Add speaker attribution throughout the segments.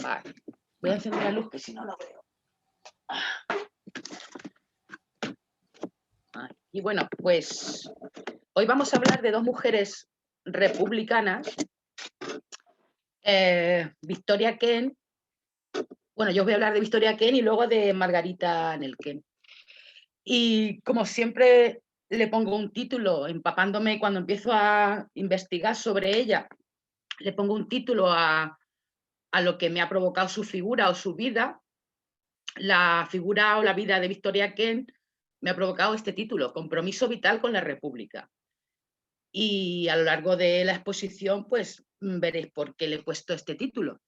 Speaker 1: Vale. Voy a encender la luz que si no lo veo. Y bueno, pues hoy vamos a hablar de dos mujeres republicanas, Victoria Kent. Bueno, yo os voy a hablar de Victoria Kent y luego de Margarita Nelken. Y como siempre le pongo un título, empapándome cuando empiezo a investigar sobre ella, le pongo un título a lo que me ha provocado su figura o su vida. La figura o la vida de Victoria Kent me ha provocado este título, Compromiso vital con la República. Y a lo largo de la exposición, pues veréis por qué le he puesto este título.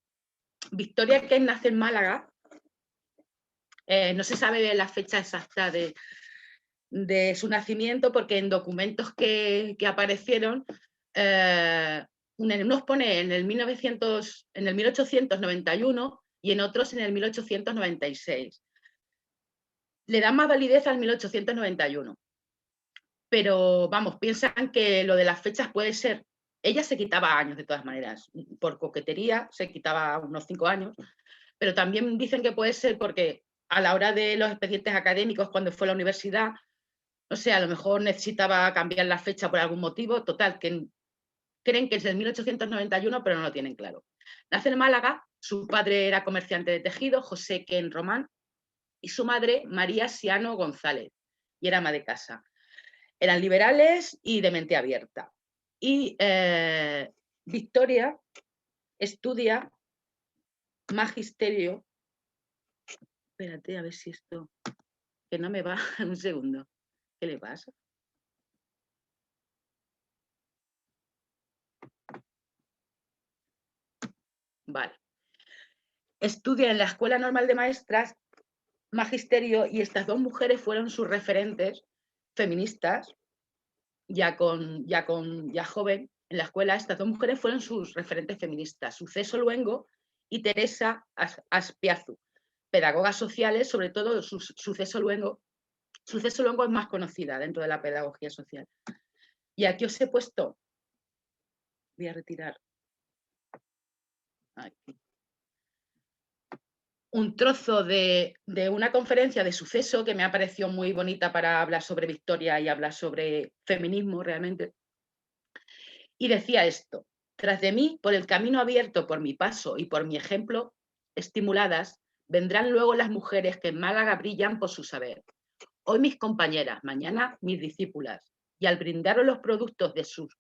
Speaker 1: Victoria Kent nace en Málaga. No se sabe la fecha exacta de su nacimiento, porque en documentos que aparecieron, unos pone en el 1891 y en otros en el 1896. Le dan más validez al 1891. Pero vamos, piensan que lo de las fechas puede ser. Ella se quitaba años de todas maneras, por coquetería se quitaba unos 5 años, pero también dicen que puede ser porque a la hora de los expedientes académicos, cuando fue a la universidad, no sé, a lo mejor necesitaba cambiar la fecha por algún motivo, total, que creen que es el 1891, pero no lo tienen claro. Nace en Málaga, su padre era comerciante de tejido, José Kent Román, y su madre, María Siano González, y era ama de casa. Eran liberales y de mente abierta. Y Victoria estudia magisterio. Espérate, a ver si esto, que no me va, un segundo. ¿Qué le pasa? Vale. Estudia en la Escuela Normal de Maestras magisterio, y estas dos mujeres fueron sus referentes feministas, ya joven en la escuela. Estas dos mujeres fueron sus referentes feministas, Suceso Luengo y Teresa Aspiazu, pedagogas sociales, sobre todo Suceso Luengo es más conocida dentro de la pedagogía social. Y aquí os he puesto, voy a retirar aquí, un trozo de una conferencia de Suceso que me ha parecido muy bonita para hablar sobre Victoria y hablar sobre feminismo realmente. Y decía esto: tras de mí, por el camino abierto por mi paso y por mi ejemplo, estimuladas, vendrán luego las mujeres que en Málaga brillan por su saber. Hoy mis compañeras, mañana mis discípulas, y al brindaros los productos de sus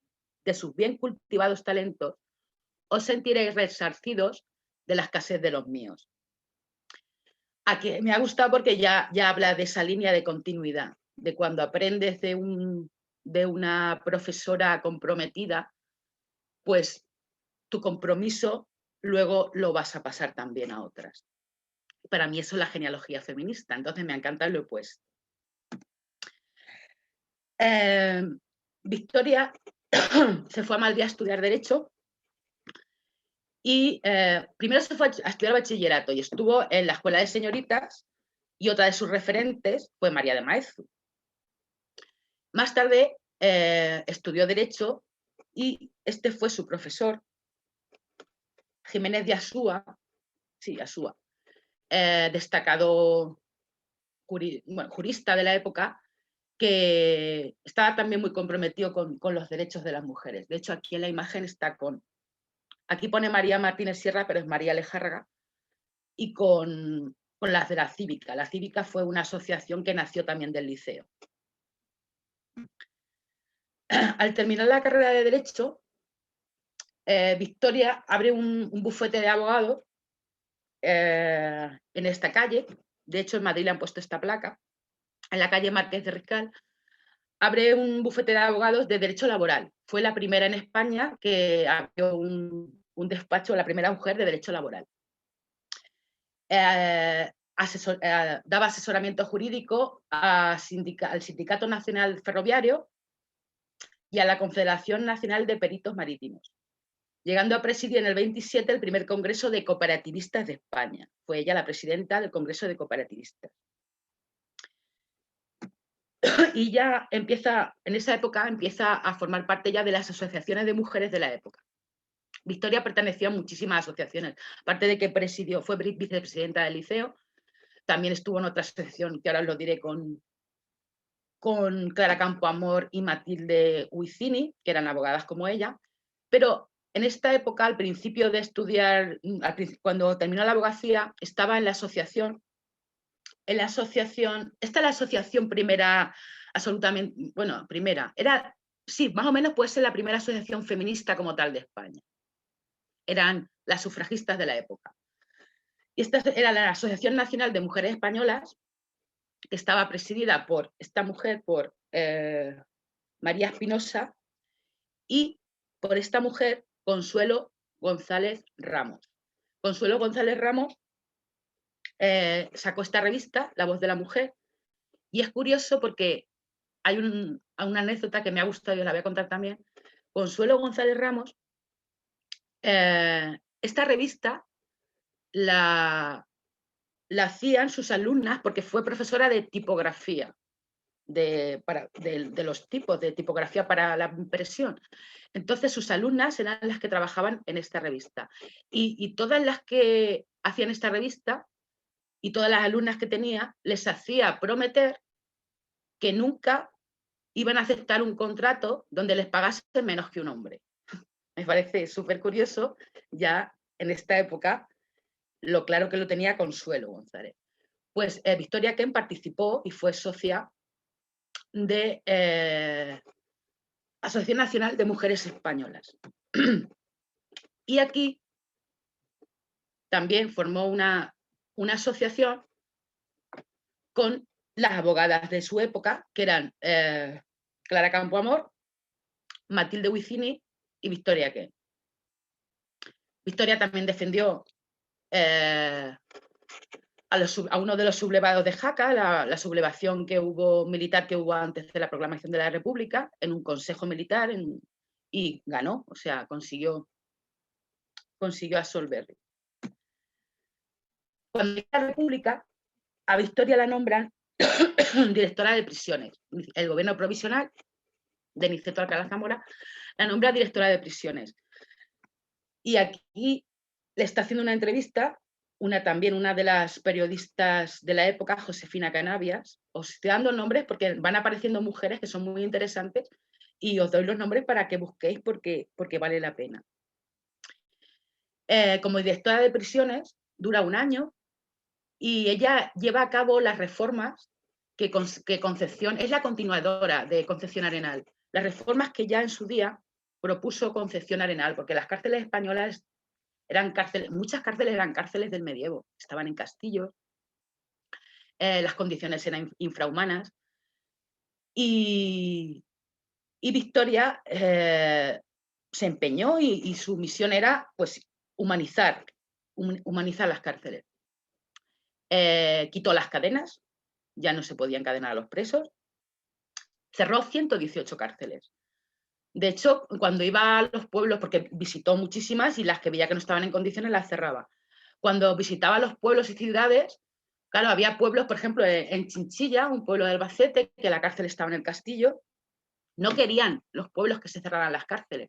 Speaker 1: bien cultivados talentos, os sentiréis resarcidos de la escasez de los míos. Aquí me ha gustado porque ya habla de esa línea de continuidad, de cuando aprendes de una profesora comprometida, pues tu compromiso luego lo vas a pasar también a otras. Para mí eso es la genealogía feminista, entonces me encanta lo opuesto. Victoria se fue a Madrid a estudiar Derecho y primero se fue a estudiar bachillerato y estuvo en la Escuela de Señoritas, y otra de sus referentes fue María de Maeztu. Más tarde estudió Derecho y este fue su profesor, Jiménez de Asúa, destacado jurista de la época, que estaba también muy comprometido con los derechos de las mujeres. De hecho, aquí en la imagen está aquí pone María Martínez Sierra, pero es María Lejárraga, y con las de la Cívica. La Cívica fue una asociación que nació también del liceo. Al terminar la carrera de Derecho, Victoria abre un bufete de abogados en esta calle. De hecho, en Madrid le han puesto esta placa, en la calle Marqués de Riscal. Abre un bufete de abogados de derecho laboral. Fue la primera en España que abrió un despacho, la primera mujer de derecho laboral. Daba asesoramiento jurídico al Sindicato Nacional Ferroviario y a la Confederación Nacional de Peritos Marítimos, llegando a presidir en el 27 el primer Congreso de Cooperativistas de España. Fue ella la presidenta del Congreso de Cooperativistas. Y ya en esa época empieza a formar parte ya de las asociaciones de mujeres de la época. Victoria perteneció a muchísimas asociaciones, aparte de que fue vicepresidenta del liceo, también estuvo en otra asociación, que ahora os lo diré, con Clara Campoamor y Matilde Huicini, que eran abogadas como ella, pero en esta época, al principio de estudiar, cuando terminó la abogacía, estaba en la asociación, esta es la asociación primera, absolutamente, bueno, primera, sí, más o menos puede ser la primera asociación feminista como tal de España. Eran las sufragistas de la época. Y esta era la Asociación Nacional de Mujeres Españolas, que estaba presidida por esta mujer, por María Espinosa, y por esta mujer, Consuelo González Ramos. Consuelo González Ramos sacó esta revista, La Voz de la Mujer, y es curioso porque hay una anécdota que me ha gustado y os la voy a contar también. Consuelo González Ramos, esta revista la hacían sus alumnas porque fue profesora de tipografía, de los tipos de tipografía para la impresión. Entonces sus alumnas eran las que trabajaban en esta revista. Y todas las que hacían esta revista y todas las alumnas que tenía, les hacía prometer que nunca iban a aceptar un contrato donde les pagasen menos que un hombre. Me parece súper curioso, ya en esta época, lo claro que lo tenía Consuelo González. Pues Victoria Kent participó y fue socia de Asociación Nacional de Mujeres Españolas. Y aquí también formó una asociación con las abogadas de su época, que eran Clara Campoamor, Matilde Huicini y Victoria Kent. Victoria también defendió a uno de los sublevados de Jaca, la sublevación militar que hubo antes de la proclamación de la República, en un consejo militar, y ganó, o sea, consiguió absolverlo. Cuando llega la República, a Victoria la nombran directora de prisiones. El gobierno provisional de Niceto Alcalá Zamora la nombra directora de prisiones. Y aquí le está haciendo una entrevista también una de las periodistas de la época, Josefina Canavias. Os estoy dando nombres porque van apareciendo mujeres que son muy interesantes y os doy los nombres para que busquéis porque vale la pena. Como directora de prisiones dura un año y ella lleva a cabo las reformas que Concepción, es la continuadora de Concepción Arenal, las reformas que ya en su día propuso Concepción Arenal, porque las cárceles españolas muchas cárceles eran cárceles del medievo, estaban en castillos, las condiciones eran infrahumanas, y Victoria se empeñó y su misión era pues humanizar las cárceles. Quitó las cadenas, ya no se podía encadenar a los presos, cerró 118 cárceles. De hecho, cuando iba a los pueblos, porque visitó muchísimas y las que veía que no estaban en condiciones las cerraba. Cuando visitaba los pueblos y ciudades, claro, había pueblos, por ejemplo, en Chinchilla, un pueblo de Albacete, que la cárcel estaba en el castillo, no querían los pueblos que se cerraran las cárceles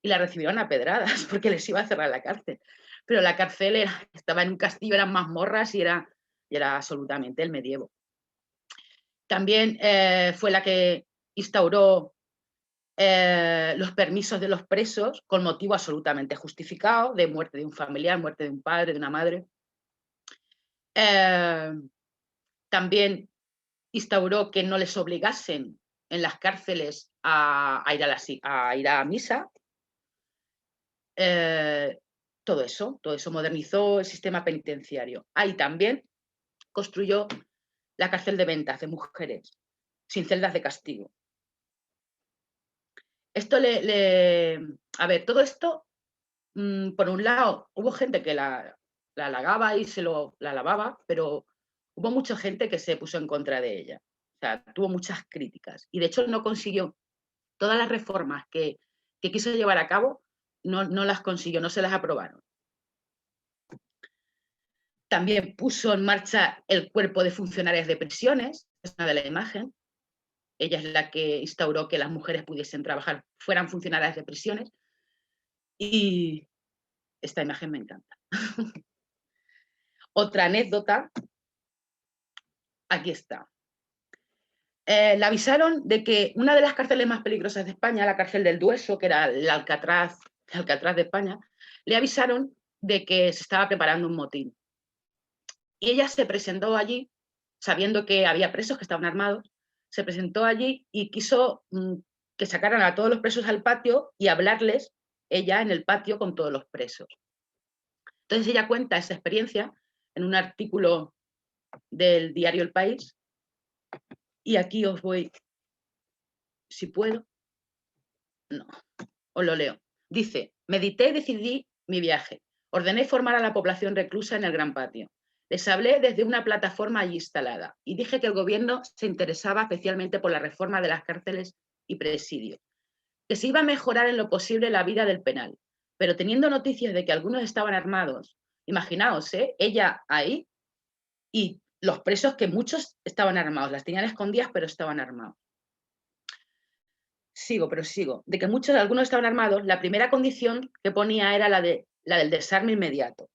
Speaker 1: y la recibieron a pedradas porque les iba a cerrar la cárcel. Pero la cárcel estaba en un castillo, eran mazmorras y era absolutamente el medievo. También fue la que instauró los permisos de los presos con motivo absolutamente justificado de muerte de un familiar, muerte de un padre, de una madre. También instauró que no les obligasen en las cárceles a ir a misa. Todo eso modernizó el sistema penitenciario. Ahí también construyó la cárcel de Ventas de mujeres, sin celdas de castigo. Esto a ver, todo esto, por un lado, hubo gente que la halagaba y la alababa, pero hubo mucha gente que se puso en contra de ella. O sea, tuvo muchas críticas. Y de hecho no consiguió todas las reformas que quiso llevar a cabo, no las consiguió, no se las aprobaron. También puso en marcha el cuerpo de funcionarias de prisiones, es una de la imagen. Ella es la que instauró que las mujeres pudiesen trabajar, fueran funcionarias de prisiones. Y Esta imagen me encanta. Otra anécdota, aquí está. Le avisaron de que una de las cárceles más peligrosas de España, la cárcel del Dueso, que era el Alcatraz de España, le avisaron de que se estaba preparando un motín. Y ella se presentó allí, sabiendo que había presos que estaban armados, se presentó allí y quiso que sacaran a todos los presos al patio y hablarles ella en el patio con todos los presos. Entonces ella cuenta esa experiencia en un artículo del diario El País, y aquí os voy, si puedo, no, os lo leo. Dice: medité y decidí mi viaje. Ordené formar a la población reclusa en el gran patio. Les hablé desde una plataforma allí instalada y dije que el gobierno se interesaba especialmente por la reforma de las cárceles y presidios, que se iba a mejorar en lo posible la vida del penal, pero teniendo noticias de que algunos estaban armados, imaginaos, ella ahí y los presos, que muchos estaban armados, las tenían escondidas pero estaban armados. Sigo, de que algunos estaban armados, la primera condición que ponía era la del desarme inmediato.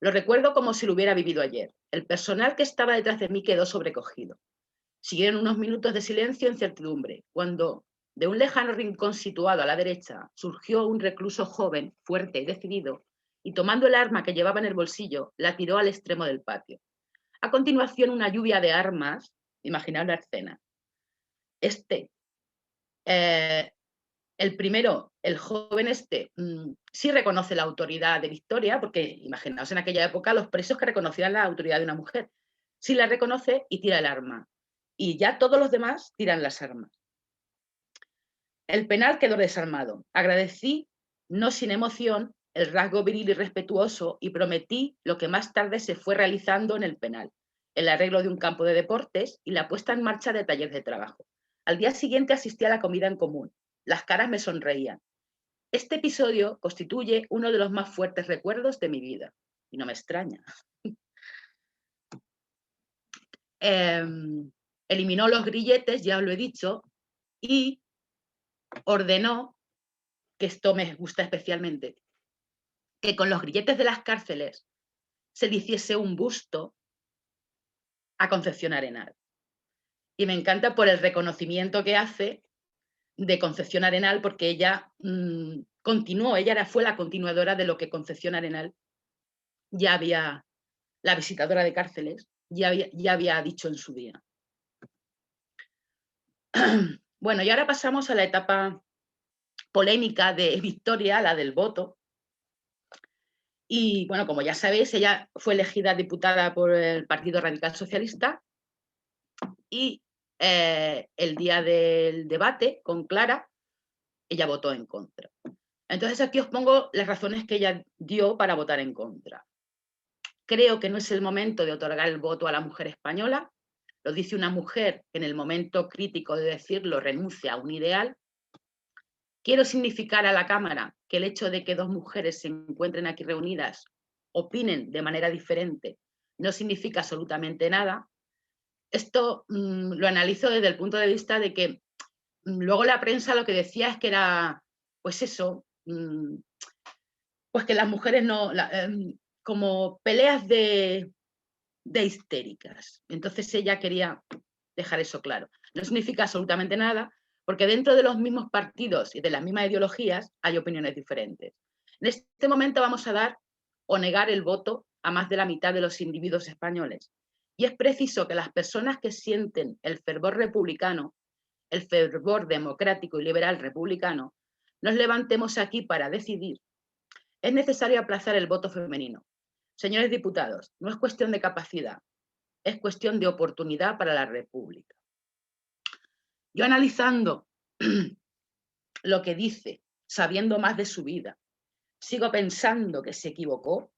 Speaker 1: Lo recuerdo como si lo hubiera vivido ayer. El personal que estaba detrás de mí quedó sobrecogido. Siguieron unos minutos de silencio e incertidumbre, cuando de un lejano rincón situado a la derecha surgió un recluso joven, fuerte y decidido, y tomando el arma que llevaba en el bolsillo, la tiró al extremo del patio. A continuación, una lluvia de armas, imaginaos la escena. El primero, el joven sí reconoce la autoridad de Victoria, porque imaginaos en aquella época los presos que reconocían la autoridad de una mujer. Sí la reconoce y tira el arma. Y ya todos los demás tiran las armas. El penal quedó desarmado. Agradecí, no sin emoción, el rasgo viril y respetuoso y prometí lo que más tarde se fue realizando en el penal: el arreglo de un campo de deportes y la puesta en marcha de talleres de trabajo. Al día siguiente asistí a la comida en común. Las caras me sonreían. Este episodio constituye uno de los más fuertes recuerdos de mi vida. Y no me extraña. Eliminó los grilletes, ya os lo he dicho, y ordenó, que esto me gusta especialmente, que con los grilletes de las cárceles se le hiciese un busto a Concepción Arenal. Y me encanta por el reconocimiento que hace de Concepción Arenal, porque ella continuó, fue la continuadora de lo que Concepción Arenal ya había, la visitadora de cárceles, ya había dicho en su día. Bueno, y ahora pasamos a la etapa polémica de Victoria, la del voto. Y bueno, como ya sabéis, ella fue elegida diputada por el Partido Radical Socialista, y el día del debate con Clara, ella votó en contra. Entonces aquí os pongo las razones que ella dio para votar en contra. Creo que no es el momento de otorgar el voto a la mujer española. Lo dice una mujer que en el momento crítico de decirlo renuncia a un ideal. Quiero significar a la Cámara que el hecho de que dos mujeres se encuentren aquí reunidas, opinen de manera diferente, no significa absolutamente nada. Esto lo analizo desde el punto de vista de que luego la prensa lo que decía es que era, pues eso, pues que las mujeres no, como peleas de histéricas. Entonces ella quería dejar eso claro. No significa absolutamente nada, porque dentro de los mismos partidos y de las mismas ideologías hay opiniones diferentes. En este momento vamos a dar o negar el voto a más de la mitad de los individuos españoles. Y es preciso que las personas que sienten el fervor republicano, el fervor democrático y liberal republicano, nos levantemos aquí para decidir. Es necesario aplazar el voto femenino. Señores diputados, no es cuestión de capacidad, es cuestión de oportunidad para la República. Yo, analizando lo que dice, sabiendo más de su vida, sigo pensando que se equivocó.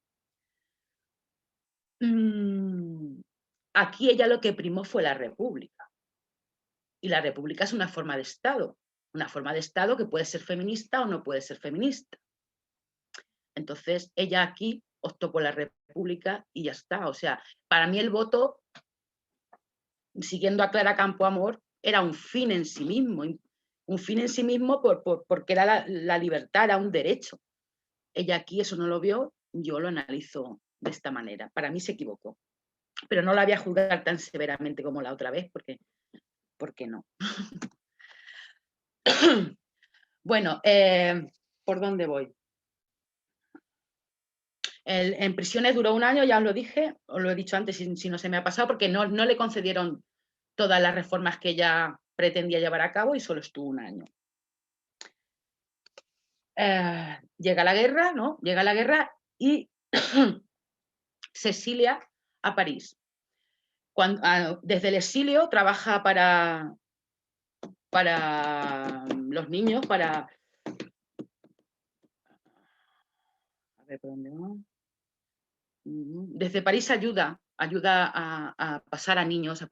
Speaker 1: Aquí ella lo que primó fue la República. Y la República es una forma de Estado que puede ser feminista o no puede ser feminista. Entonces ella aquí optó por la República y ya está. O sea, para mí el voto, siguiendo a Clara Campoamor, era un fin en sí mismo, porque era la libertad, era un derecho. Ella aquí eso no lo vio, yo lo analizo de esta manera. Para mí se equivocó, pero no la voy a juzgar tan severamente como la otra vez, porque no. Bueno, ¿por dónde voy? En prisiones duró 1 año, ya os lo dije, os lo he dicho antes, si no se me ha pasado, porque no le concedieron todas las reformas que ella pretendía llevar a cabo y solo estuvo 1 año. Llega la guerra, ¿no? Llega la guerra y se exilia a París. Desde el exilio trabaja para los niños, para... A ver, ¿por dónde va? Desde París ayuda a pasar a niños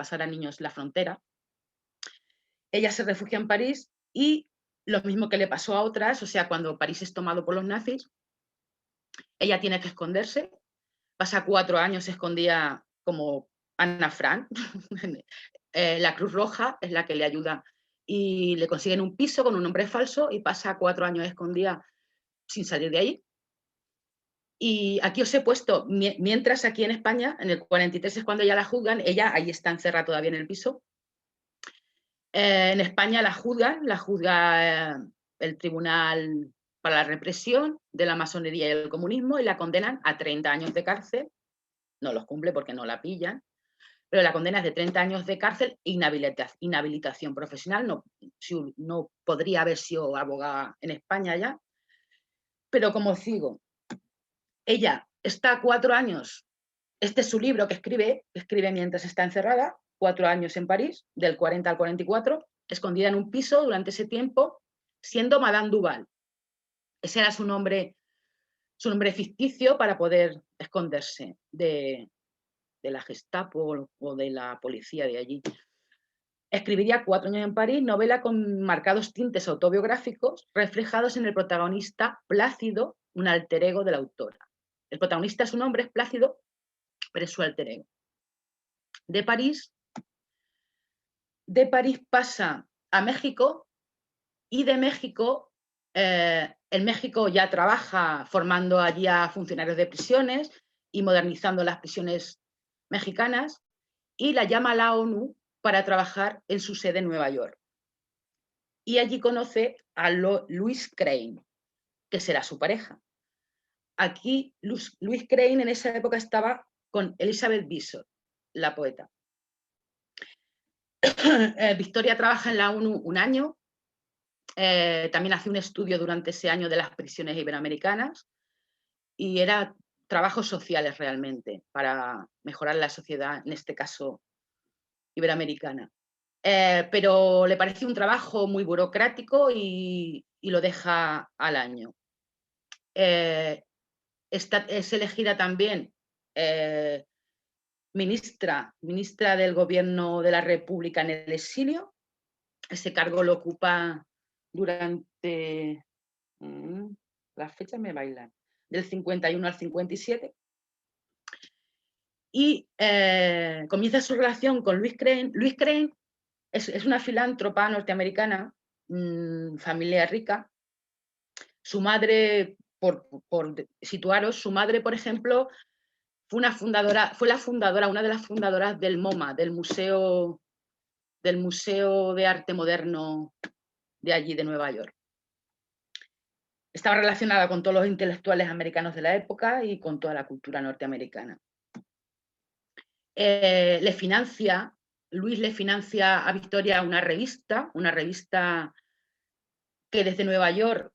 Speaker 1: la frontera. Ella se refugia en París y lo mismo que le pasó a otras, o sea, cuando París es tomado por los nazis, ella tiene que esconderse, pasa 4 años escondida como Ana Frank, la Cruz Roja es la que le ayuda y le consiguen un piso con un nombre falso y pasa 4 años escondida sin salir de ahí. Y aquí os he puesto, mientras aquí en España, en el 43 es cuando ya la juzgan, ella ahí está encerrada todavía en el piso. En España la juzga el Tribunal para la Represión de la Masonería y el Comunismo y la condenan a 30 años de cárcel. No los cumple porque no la pillan, pero la condena es de 30 años de cárcel e inhabilitación profesional. No podría haber sido abogada en España ya. Pero como os digo, ella está 4 años, este es su libro que escribe mientras está encerrada, 4 años en París, del 40 al 44, escondida en un piso durante ese tiempo, siendo Madame Duval. Ese era su nombre ficticio para poder esconderse de la Gestapo o de la policía de allí. Escribiría 4 años en París, novela con marcados tintes autobiográficos reflejados en el protagonista Plácido, un alter ego de la autora. El protagonista, su nombre es Plácido, pero es su alter ego. De París pasa a México y de México, en México ya trabaja formando allí a funcionarios de prisiones y modernizando las prisiones mexicanas y la llama a la ONU para trabajar en su sede en Nueva York. Y allí conoce a Louise Crane, que será su pareja. Aquí Louise Crane en esa época estaba con Elizabeth Bishop, la poeta. Victoria trabaja en la ONU 1 año, también hace un estudio durante ese año de las prisiones iberoamericanas y era trabajos sociales realmente para mejorar la sociedad, en este caso iberoamericana. Pero le pareció un trabajo muy burocrático y lo deja al año. Es elegida también ministra del Gobierno de la República en el exilio. Ese cargo lo ocupa durante... las fechas me bailan. Del 51 al 57. Y comienza su relación con Louise Crane. Louise Crane es una filántropa norteamericana, familia rica. Su madre, por situaros, su madre, por ejemplo, fue la fundadora, una de las fundadoras del MoMA, del Museo de Arte Moderno de allí, de Nueva York. Estaba relacionada con todos los intelectuales americanos de la época y con toda la cultura norteamericana. Luis le financia a Victoria una revista que desde Nueva York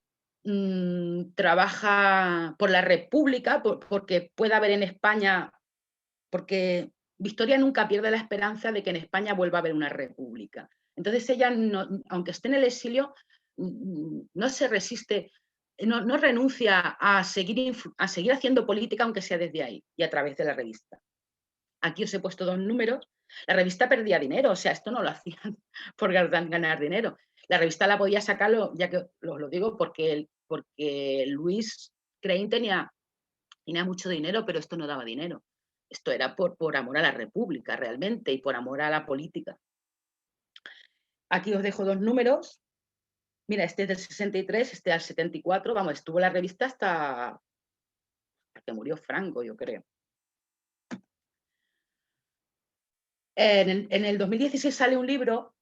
Speaker 1: trabaja por la República, porque pueda haber en España, porque Victoria nunca pierde la esperanza de que en España vuelva a haber una república. Entonces ella, aunque esté en el exilio, no se resiste, no renuncia a seguir haciendo política, aunque sea desde ahí y a través de la revista. Aquí os he puesto 2 números. La revista perdía dinero, o sea, esto no lo hacían por ganar dinero. La revista la podía sacarlo, ya que os lo digo, porque Louise Crane tenía mucho dinero, pero esto no daba dinero. Esto era por amor a la República realmente y por amor a la política. Aquí os dejo 2 números. Mira, este es del 63, este al 74, vamos, estuvo la revista hasta que murió Franco, yo creo. En el 2016 sale un libro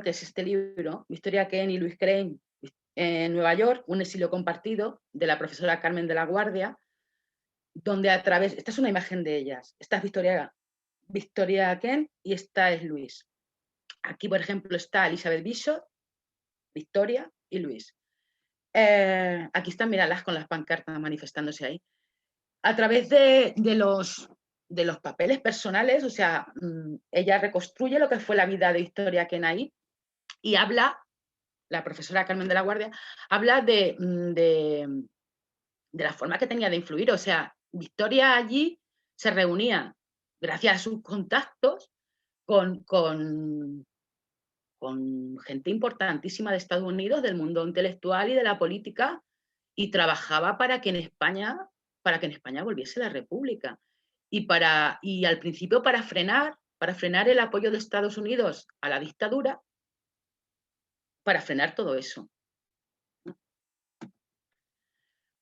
Speaker 1: que es este libro, Victoria Kent y Louise Crane en Nueva York, un exilio compartido, de la profesora Carmen de la Guardia, donde a través, esta es una imagen de ellas, esta es Victoria Kent y esta es Louise. Aquí, por ejemplo, está Elizabeth Bishop, Victoria y Louise. Aquí están, míralas con las pancartas manifestándose ahí. A través de los papeles personales, o sea, ella reconstruye lo que fue la vida de Victoria Kent ahí y habla, la profesora Carmen de la Guardia, habla de la forma que tenía de influir. O sea, Victoria allí se reunía, gracias a sus contactos, con gente importantísima de Estados Unidos, del mundo intelectual y de la política, y trabajaba para que en España volviese la República. Y al principio para frenar el apoyo de Estados Unidos a la dictadura, para frenar todo eso.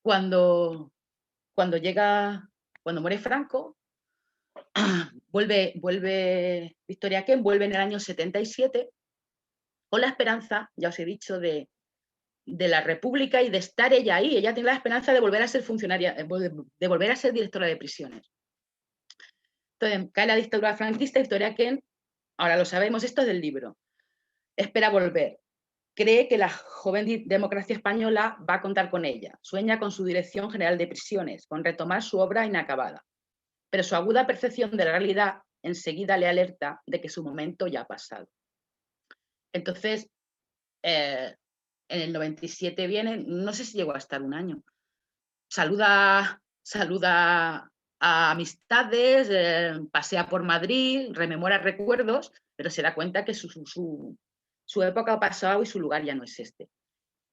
Speaker 1: Cuando muere Franco, vuelve Victoria Kent, vuelve en el año 77, con la esperanza, ya os he dicho, de la República y de estar ella ahí. Ella tiene la esperanza de volver a ser funcionaria, de volver a ser directora de prisiones. Entonces, cae la dictadura franquista, Victoria Kent, ahora lo sabemos, esto es del libro, espera volver. Cree que la joven democracia española va a contar con ella. Sueña con su dirección general de prisiones, con retomar su obra inacabada. Pero su aguda percepción de la realidad enseguida le alerta de que su momento ya ha pasado. Entonces, en el 97 viene, no sé si llegó a estar un año, saluda a amistades, pasea por Madrid, rememora recuerdos, pero se da cuenta que su época ha pasado y su lugar ya no es este.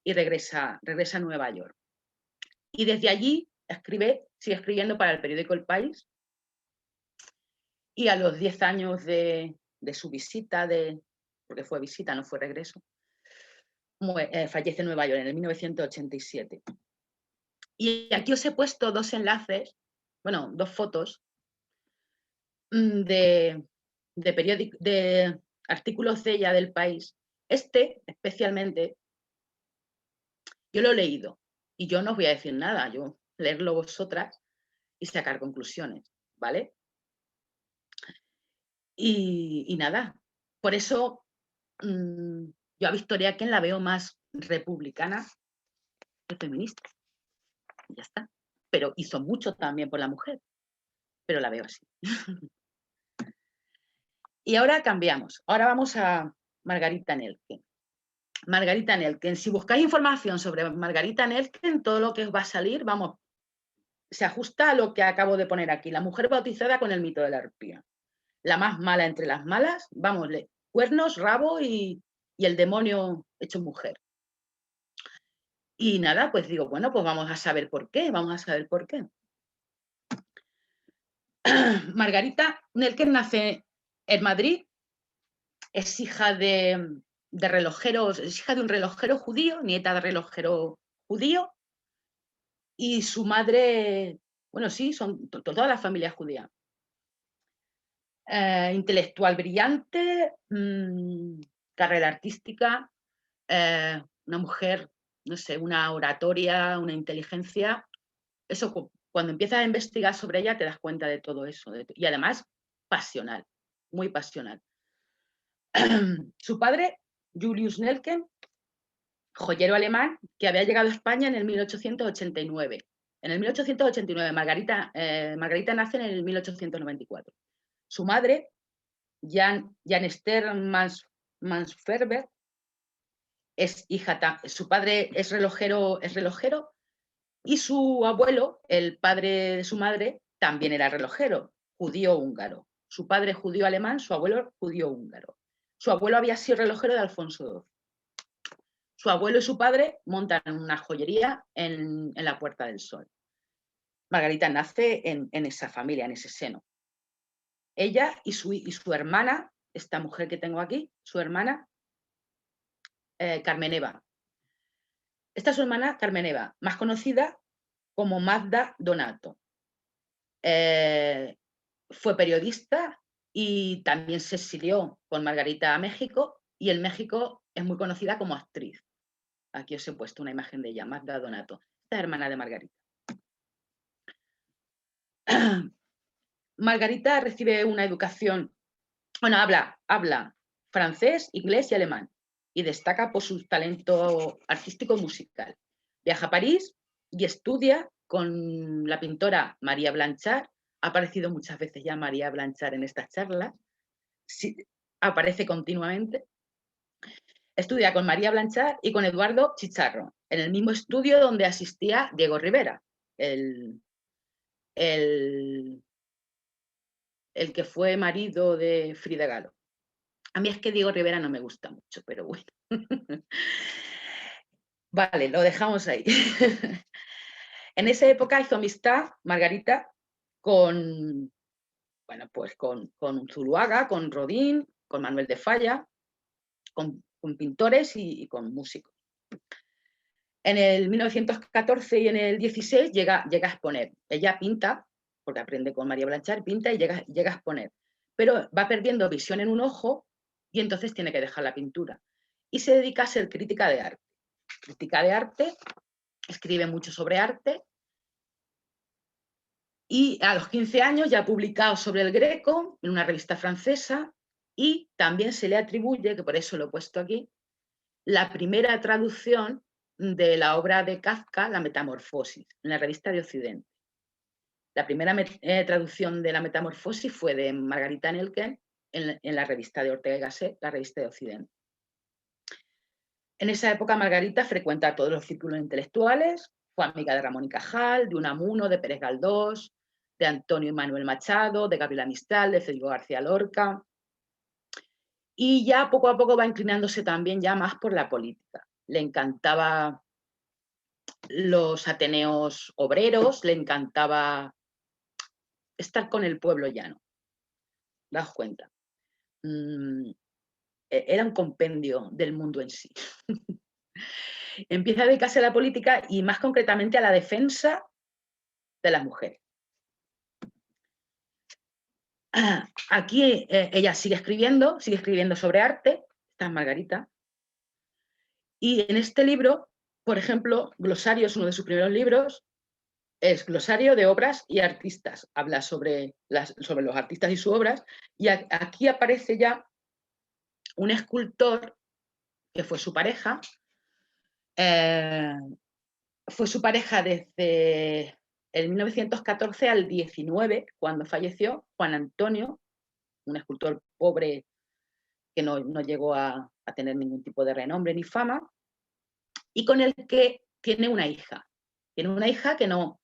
Speaker 1: Y regresa a Nueva York. Y desde allí sigue escribiendo para el periódico El País, y a los 10 años de su visita, porque fue visita, no fue regreso, fallece en Nueva York en el 1987. Y aquí os he puesto dos enlaces, bueno, dos fotos de artículos de ella del País. Este, especialmente, yo lo he leído y yo no os voy a decir nada, yo leerlo vosotras y sacar conclusiones, ¿vale? Y nada, por eso yo a Victoria Kent la veo más republicana que feminista. Y ya está. Pero hizo mucho también por la mujer, pero la veo así. Y ahora cambiamos. Ahora vamos a Margarita Nelken. Margarita Nelken. Si buscáis información sobre Margarita Nelken, todo lo que os va a salir, vamos, se ajusta a lo que acabo de poner aquí. La mujer bautizada con el mito de la arpía. La más mala entre las malas, vamos, cuernos, rabo y el demonio hecho mujer. Y nada, pues digo, bueno, pues vamos a saber por qué, Margarita Nelken nace en Madrid, es hija de relojeros, es hija de un relojero judío, nieta de relojero judío, y su madre, bueno, sí, son toda la familia judía. Intelectual brillante, carrera artística, una mujer, no sé, una oratoria, una inteligencia. Eso, cuando empiezas a investigar sobre ella te das cuenta de todo eso. Y además, pasional, muy pasional. Su padre, Julius Nelken, joyero alemán que había llegado a España en el 1889. En el 1889, Margarita nace en el 1894. Su madre, Jan Esther Mansferber, es hija, su padre es relojero, y su abuelo, el padre de su madre, también era relojero, judío húngaro. Su padre judío alemán, su abuelo judío húngaro. Su abuelo había sido relojero de Alfonso XII. Su abuelo y su padre montan una joyería en la Puerta del Sol. Margarita nace en esa familia, en ese seno. Ella y su hermana, esta mujer que tengo aquí, su hermana, Carmen Eva. Esta es su hermana Carmen Eva, más conocida como Magda Donato. Fue periodista y también se exilió con Margarita a México, y en México es muy conocida como actriz. Aquí os he puesto una imagen de ella, Magda Donato, esta hermana de Margarita. Margarita recibe una educación, bueno, habla francés, inglés y alemán, y destaca por su talento artístico y musical. Viaja a París y estudia con la pintora María Blanchard. Ha aparecido muchas veces ya María Blanchard en estas charlas, sí, aparece continuamente. Estudia con María Blanchard y con Eduardo Chicharro, en el mismo estudio donde asistía Diego Rivera, el que fue marido de Frida Kahlo. A mí es que Diego Rivera no me gusta mucho, pero bueno. Vale, lo dejamos ahí. En esa época hizo amistad Margarita con, bueno, pues con Zuluaga, con Rodin, con Manuel de Falla, con pintores y con músicos. En el 1914 y en el 16 llega a exponer. Ella pinta, porque aprende con María Blanchard, pinta y llega a exponer. Pero va perdiendo visión en un ojo y entonces tiene que dejar la pintura. Y se dedica a ser crítica de arte. Crítica de arte, escribe mucho sobre arte, y a los 15 años ya ha publicado sobre el Greco en una revista francesa, y también se le atribuye, que por eso lo he puesto aquí, la primera traducción de la obra de Kafka, La Metamorfosis, en la revista de Occidente. La primera traducción de La Metamorfosis fue de Margarita Nelken en la revista de Ortega y Gasset, la revista de Occidente. En esa época Margarita frecuenta todos los círculos intelectuales, fue amiga de Ramón y Cajal, de Unamuno, de Pérez Galdós, de Antonio y Manuel Machado, de Gabriela Mistral, de Federico García Lorca, y ya poco a poco va inclinándose también ya más por la política. Le encantaba los ateneos obreros, le encantaba estar con el pueblo llano. Daos cuenta. Era un compendio del mundo en sí. Empieza a dedicarse a la política y más concretamente a la defensa de las mujeres. Aquí ella sigue escribiendo sobre arte, esta es Margarita, y en este libro, por ejemplo, Glosario es uno de sus primeros libros, es Glosario de obras y artistas, habla sobre los artistas y sus obras, y aquí aparece ya un escultor que fue su pareja, desde el 1914 al 19, cuando falleció, Juan Antonio, un escultor pobre que no llegó a tener ningún tipo de renombre ni fama, y con el que tiene una hija. Tiene una hija que no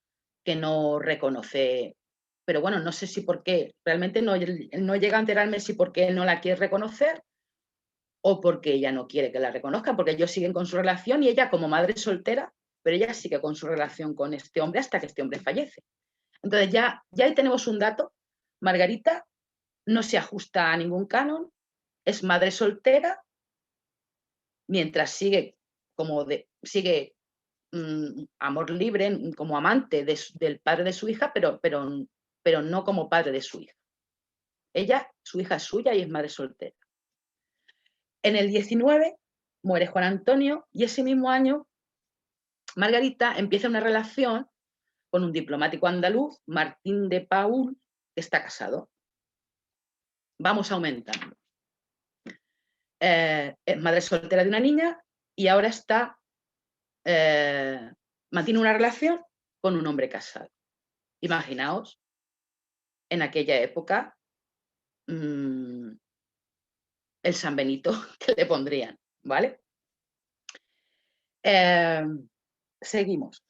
Speaker 1: reconoce, pero bueno, no sé si por qué, realmente no llega a enterarme si porque él no la quiere reconocer o porque ella no quiere que la reconozcan, porque ellos siguen con su relación y ella como madre soltera, pero ella sigue con su relación con este hombre hasta que este hombre fallece. Entonces ya ahí tenemos un dato. Margarita no se ajusta a ningún canon, es madre soltera, mientras sigue amor libre, como amante del padre de su hija, pero no como padre de su hija. Su hija es suya y es madre soltera. En el 19 muere Juan Antonio y ese mismo año Margarita empieza una relación con un diplomático andaluz, Martín de Paul, que está casado. Vamos aumentando. Es madre soltera de una niña y ahora mantiene una relación con un hombre casado. Imaginaos, en aquella época, el San Benito que le pondrían, ¿vale? Seguimos.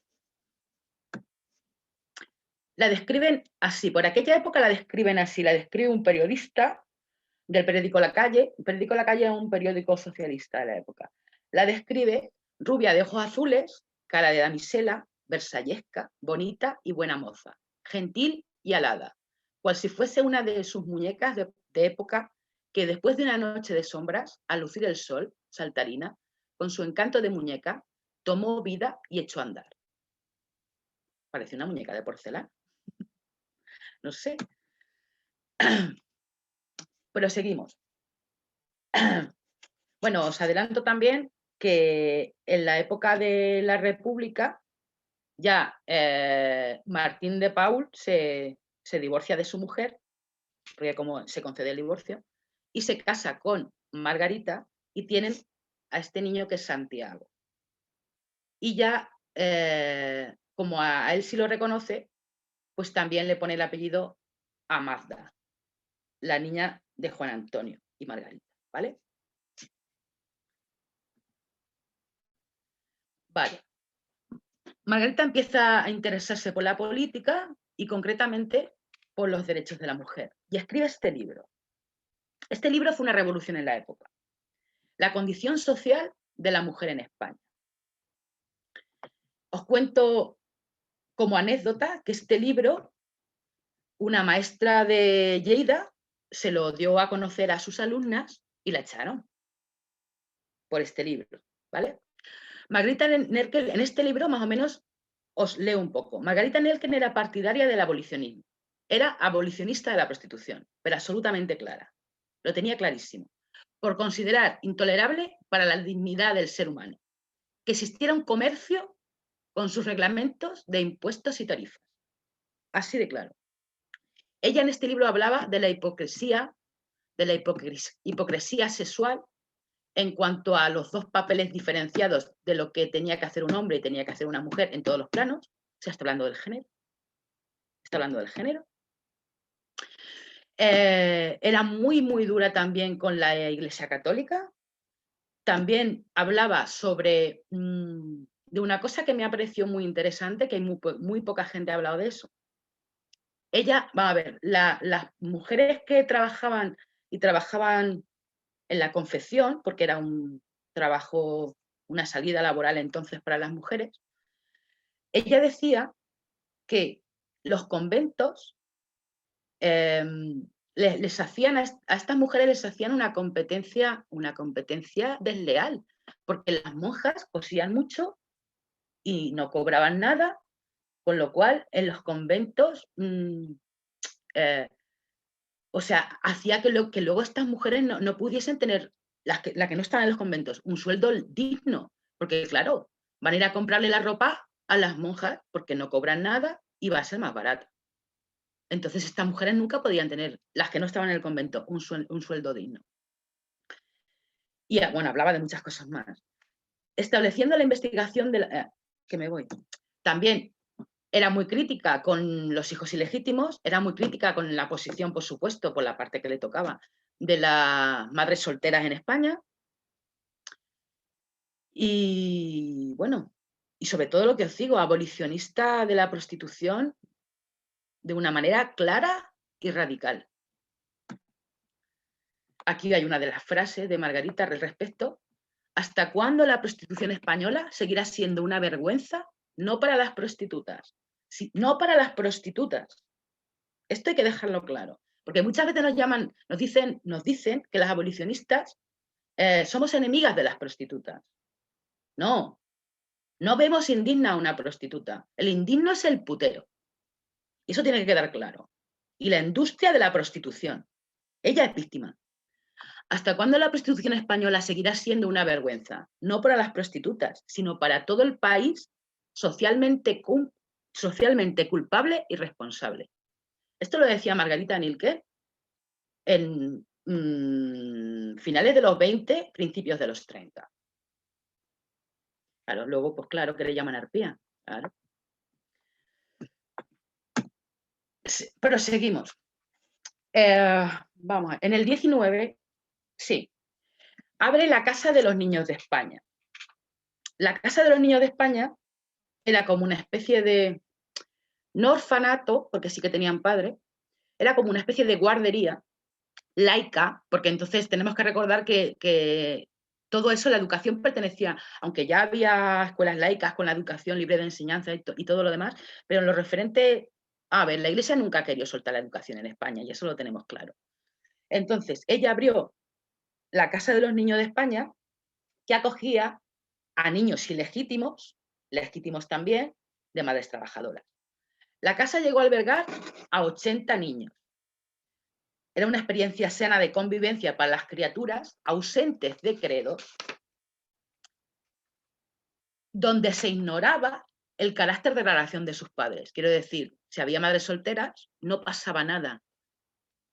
Speaker 1: La describen así, por aquella época la describen así, la describe un periodista del periódico La Calle. El periódico La Calle es un periódico socialista de la época. La describe rubia de ojos azules, cara de damisela, versallesca, bonita y buena moza, gentil y alada, cual si fuese una de sus muñecas de época que después de una noche de sombras, al lucir el sol, saltarina, con su encanto de muñeca, tomó vida y echó a andar. Parece una muñeca de porcelana. No sé. Pero seguimos. Bueno, os adelanto también que en la época de la República ya Martín de Paul se divorcia de su mujer, porque como se concede el divorcio, y se casa con Margarita y tienen a este niño que es Santiago. Y ya, como a él sí lo reconoce, pues también le pone el apellido a Magda, la niña de Juan Antonio y Margarita, ¿vale? Vale. Margarita empieza a interesarse por la política y concretamente por los derechos de la mujer y escribe este libro. Este libro fue una revolución en la época. La condición social de la mujer en España. Os cuento como anécdota que este libro, una maestra de Lleida se lo dio a conocer a sus alumnas y la echaron por este libro, ¿vale? Margarita Nerkel, en este libro más o menos os leo un poco. Margarita Nerkel era partidaria del abolicionismo. Era abolicionista de la prostitución, pero absolutamente clara. Lo tenía clarísimo. Por considerar intolerable para la dignidad del ser humano que existiera un comercio con sus reglamentos de impuestos y tarifas. Así de claro. Ella en este libro hablaba de la hipocresía sexual en cuanto a los dos papeles diferenciados de lo que tenía que hacer un hombre y tenía que hacer una mujer en todos los planos. O sea, está hablando del género. Está hablando del género. Era muy, muy dura también con la Iglesia Católica. También hablaba sobre de una cosa que me ha parecido muy interesante, que muy poca gente ha hablado de eso. Ella, vamos a ver, las mujeres que trabajaban en la confección, porque era un trabajo, una salida laboral entonces para las mujeres, ella decía que los conventos les hacían a estas mujeres les hacían una competencia desleal, porque las monjas cosían mucho y no cobraban nada, con lo cual en los conventos o sea, hacía que luego estas mujeres no pudiesen tener, la que no estaban en los conventos, un sueldo digno, porque claro, van a ir a comprarle la ropa a las monjas porque no cobran nada y va a ser más barato. Entonces estas mujeres nunca podían tener, las que no estaban en el convento, un sueldo digno. Y bueno, hablaba de muchas cosas más. Estableciendo la investigación que me voy. También era muy crítica con los hijos ilegítimos, era muy crítica con la posición, por supuesto, por la parte que le tocaba, de las madres solteras en España. Y bueno, y sobre todo lo que os digo, abolicionista de la prostitución de una manera clara y radical. Aquí hay una de las frases de Margarita al respecto. ¿Hasta cuándo la prostitución española seguirá siendo una vergüenza? No para las prostitutas, no para las prostitutas. Esto hay que dejarlo claro, porque muchas veces nos dicen que las abolicionistas somos enemigas de las prostitutas. No, no vemos indigna a una prostituta. El indigno es el putero. Y eso tiene que quedar claro. Y la industria de la prostitución. Ella es víctima. ¿Hasta cuándo la prostitución española seguirá siendo una vergüenza? No para las prostitutas, sino para todo el país socialmente culpable y responsable. Esto lo decía Margarita Nilke en finales de los 20, principios de los 30. Claro, luego, pues claro que le llaman arpía. Claro. Pero seguimos. Vamos, en el 19, sí, abre la Casa de los Niños de España. La Casa de los Niños de España era como una especie de, no orfanato, porque sí que tenían padre, era como una especie de guardería laica, porque entonces tenemos que recordar que todo eso, la educación pertenecía, aunque ya había escuelas laicas con la educación libre de enseñanza y todo lo demás, pero en lo referente, a ver, la Iglesia nunca ha querido soltar la educación en España y eso lo tenemos claro. Entonces, ella abrió la Casa de los Niños de España, que acogía a niños ilegítimos, legítimos también, de madres trabajadoras. La casa llegó a albergar a 80 niños. Era una experiencia sana de convivencia para las criaturas ausentes de credo, donde se ignoraba el carácter de la relación de sus padres. Quiero decir, si había madres solteras, no pasaba nada.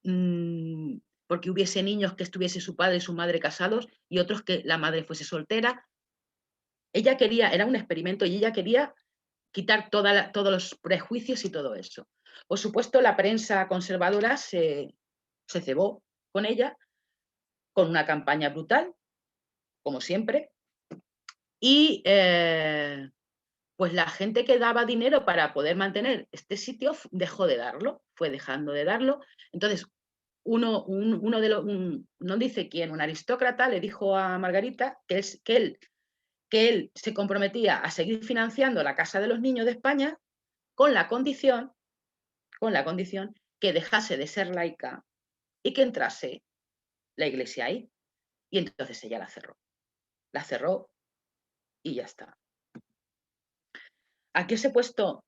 Speaker 1: Porque hubiese niños que estuviese su padre y su madre casados y otros que la madre fuese soltera. Ella quería, era un experimento y ella quería quitar todos los prejuicios y todo eso. Por supuesto, la prensa conservadora se cebó con ella, con una campaña brutal, como siempre, y pues la gente que daba dinero para poder mantener este sitio dejó de darlo, fue dejando de darlo. Entonces, uno de los, no dice quién, un aristócrata le dijo a Margarita que él se comprometía a seguir financiando la Casa de los Niños de España con la condición que dejase de ser laica y que entrase la Iglesia ahí. Y entonces ella la cerró. La cerró y ya está. Aquí os he puesto,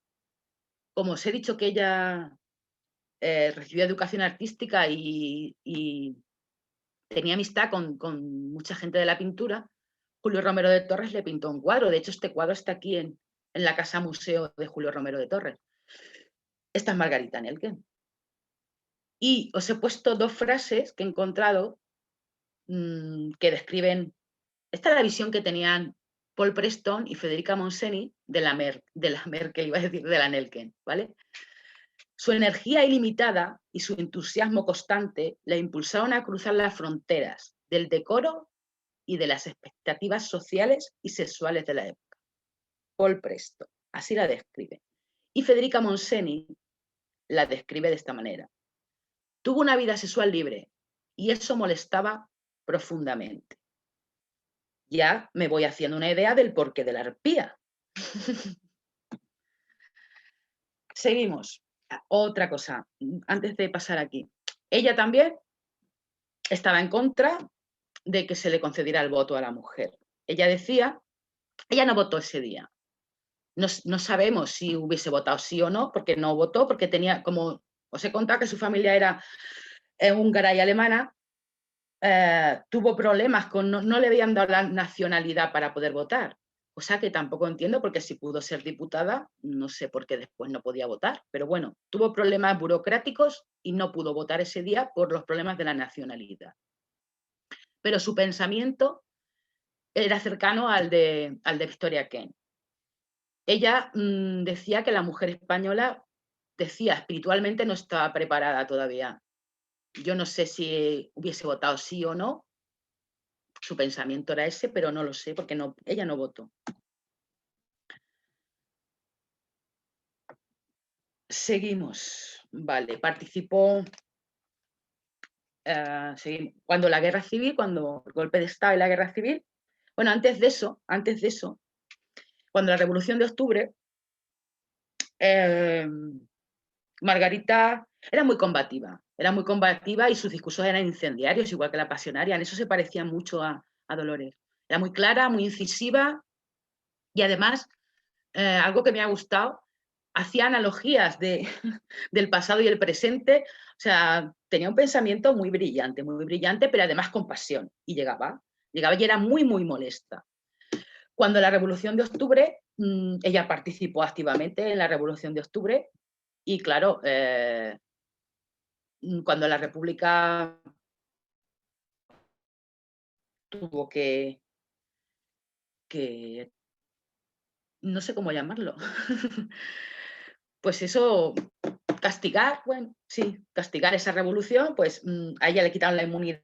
Speaker 1: como os he dicho que ella recibió educación artística y tenía amistad con mucha gente de la pintura, Julio Romero de Torres le pintó un cuadro. De hecho, este cuadro está aquí en la Casa Museo de Julio Romero de Torres. Esta es Margarita Nelken. Y os he puesto dos frases que he encontrado que describen, esta es la visión que tenían Paul Preston y Federica Montseny de la Merkel, iba a decir, de la Nelken, ¿vale? Su energía ilimitada y su entusiasmo constante la impulsaron a cruzar las fronteras del decoro y de las expectativas sociales y sexuales de la época. Paul Preston, así la describe. Y Federica Montseny la describe de esta manera. Tuvo una vida sexual libre y eso molestaba profundamente. Ya me voy haciendo una idea del porqué de la arpía. Seguimos. Otra cosa, antes de pasar aquí. Ella también estaba en contra de que se le concediera el voto a la mujer. Ella decía, ella no votó ese día. No sabemos si hubiese votado sí o no, porque no votó, porque tenía, como os he contado, que su familia era húngara y alemana, tuvo problemas con, no le habían dado la nacionalidad para poder votar. O sea que tampoco entiendo, porque si pudo ser diputada, no sé por qué después no podía votar. Pero bueno, tuvo problemas burocráticos y no pudo votar ese día por los problemas de la nacionalidad. Pero su pensamiento era cercano al de Victoria Kent. Ella decía que la mujer española, decía, espiritualmente no estaba preparada todavía. Yo no sé si hubiese votado sí o no. Su pensamiento era ese, pero no lo sé, porque ella no votó. Seguimos. Vale, participó cuando la guerra civil, cuando el golpe de Estado y la guerra civil. Bueno, antes de eso, cuando la Revolución de Octubre, Margarita era muy combativa y sus discursos eran incendiarios, igual que la pasionaria. En eso se parecía mucho a Dolores. Era muy clara, muy incisiva y además, algo que me ha gustado, hacía analogías del pasado y el presente. O sea, tenía un pensamiento muy brillante, pero además con pasión. Y llegaba y era muy, muy molesta. Cuando la Revolución de Octubre, ella participó activamente en la Revolución de Octubre y claro, cuando la República tuvo que no sé cómo llamarlo, pues eso, castigar, bueno, sí, castigar esa revolución, pues a ella le quitaron la inmunidad.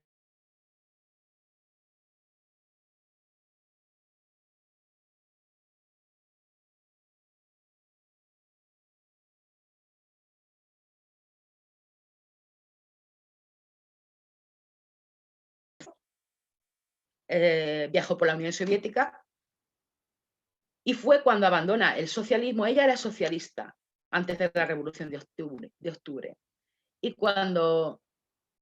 Speaker 1: Viajó por la Unión Soviética y fue cuando abandona el socialismo. Ella era socialista antes de la Revolución de Octubre. Y cuando